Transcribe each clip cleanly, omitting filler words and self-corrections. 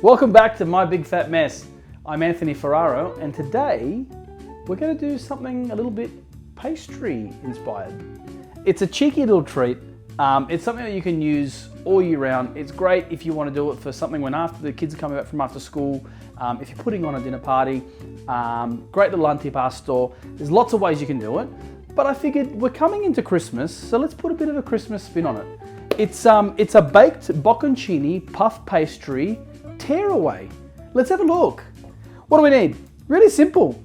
Welcome back to My Big Fat Mess. I'm Anthony Ferraro, and today we're going to do something a little bit pastry inspired. It's a cheeky little treat. It's something that you can use all year round. It's great if you want to do it for something when after the kids are coming back from after school, if you're putting on a dinner party, great little antipasto. There's lots of ways you can do it, but I figured we're coming into Christmas, so let's put a bit of a Christmas spin on it. It's a baked bocconcini puff pastry tearaway. Let's have a look. What do we need? Really simple.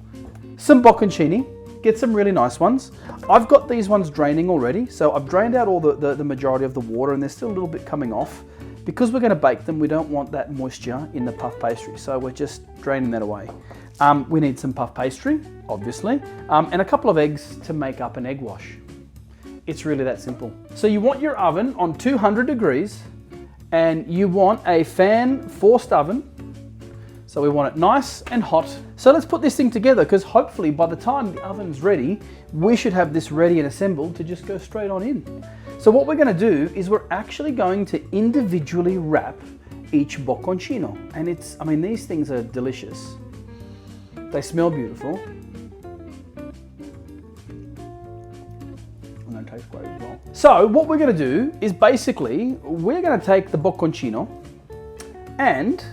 Some bocconcini. Get some really nice ones. I've got these ones draining already, so I've drained out all the majority of the water, and there's still a little bit coming off. Because we're going to bake them, we don't want that moisture in the puff pastry, so we're just draining that away. We need some puff pastry, obviously, and a couple of eggs to make up an egg wash. It's really that simple. So you want your oven on 200 degrees, and you want a fan forced oven. So we want it nice and hot. So let's put this thing together, because hopefully by the time the oven's ready, we should have this ready and assembled to just go straight on in. So what we're going to do is we're actually going to individually wrap each bocconcino. And these things are delicious. They smell beautiful. And they taste great as well. So what we're going to do is basically, we're going to take the bocconcino and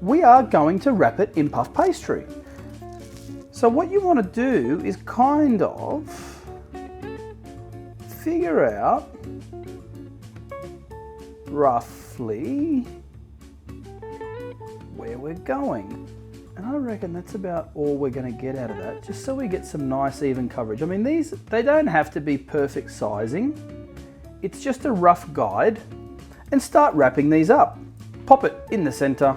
we are going to wrap it in puff pastry. So what you want to do is kind of figure out roughly where we're going. And I reckon that's about all we're going to get out of that, just so we get some nice even coverage. I mean, they don't have to be perfect sizing. It's just a rough guide. And start wrapping these up. Pop it in the center,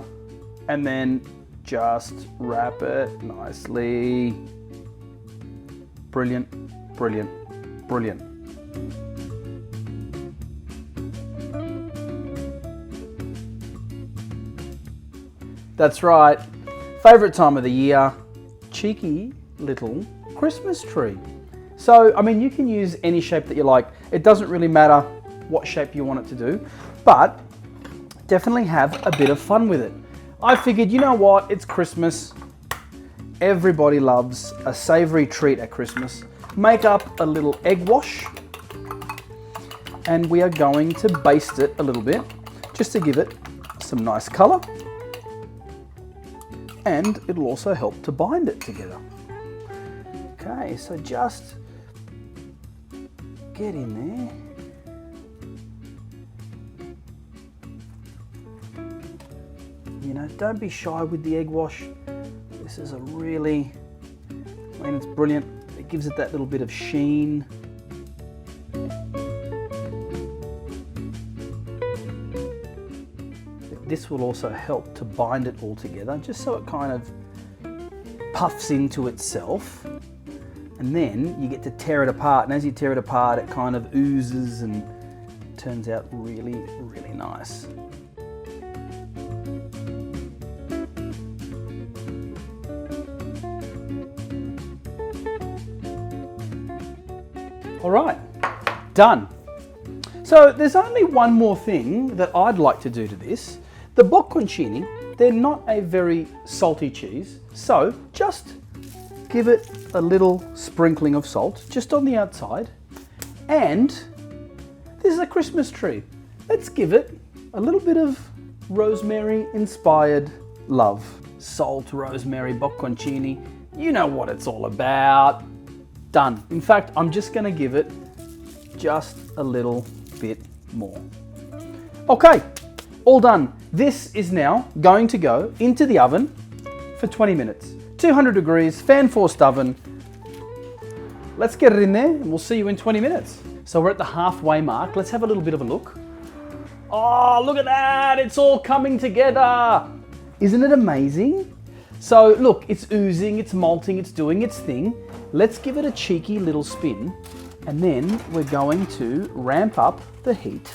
and then just wrap it nicely. Brilliant, brilliant, brilliant. That's right. Favorite time of the year, cheeky little Christmas tree. So, you can use any shape that you like. It doesn't really matter what shape you want it to do, but definitely have a bit of fun with it. I figured, you know what, it's Christmas. Everybody loves a savory treat at Christmas. Make up a little egg wash, and we are going to baste it a little bit, just to give it some nice color. And it'll also help to bind it together. Okay, so just get in there. Don't be shy with the egg wash. This is it's brilliant. It gives it that little bit of sheen. This will also help to bind it all together, just so it kind of puffs into itself. And then you get to tear it apart, and as you tear it apart, it kind of oozes and turns out really, really nice. All right, done. So there's only one more thing that I'd like to do to this. The bocconcini, they're not a very salty cheese, so just give it a little sprinkling of salt just on the outside. And this is a Christmas tree. Let's give it a little bit of rosemary inspired love. Salt, rosemary, bocconcini, you know what it's all about. Done. In fact, I'm just going to give it just a little bit more. Okay, all done. This is now going to go into the oven for 20 minutes. 200 degrees, fan forced oven. Let's get it in there and we'll see you in 20 minutes. So we're at the halfway mark. Let's have a little bit of a look. Oh, look at that. It's all coming together. Isn't it amazing? So look, it's oozing, it's malting, it's doing its thing. Let's give it a cheeky little spin, and then we're going to ramp up the heat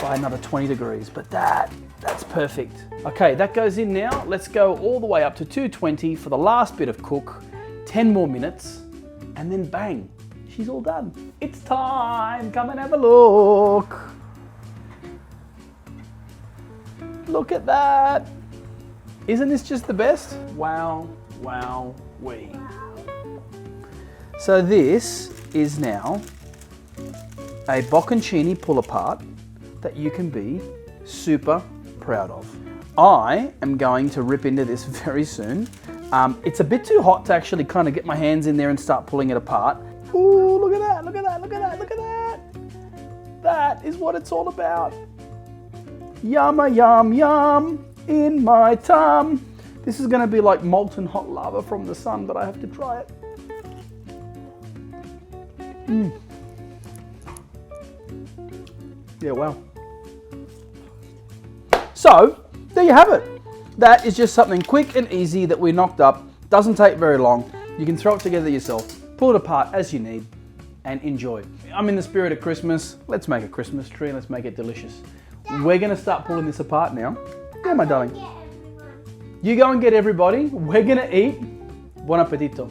by another 20 degrees, but that's perfect. Okay, that goes in now. Let's go all the way up to 220 for the last bit of cook, 10 more minutes, and then bang, she's all done. It's time, come and have a look. Look at that. Isn't this just the best? Wow, wow, wee. So this is now a bocconcini pull apart that you can be super proud of. I am going to rip into this very soon. It's a bit too hot to actually kind of get my hands in there and start pulling it apart. Ooh, look at that, look at that, look at that, look at that. That is what it's all about. Yumma yum yum in my tum. This is gonna be like molten hot lava from the sun, but I have to try it. Yeah, wow. So, there you have it. That is just something quick and easy that we knocked up. Doesn't take very long. You can throw it together yourself, pull it apart as you need, and enjoy. I'm in the spirit of Christmas. Let's make a Christmas tree and let's make it delicious. We're gonna start pulling this apart now. Yeah, my darling. You go and get everybody. We're gonna eat. Buon appetito.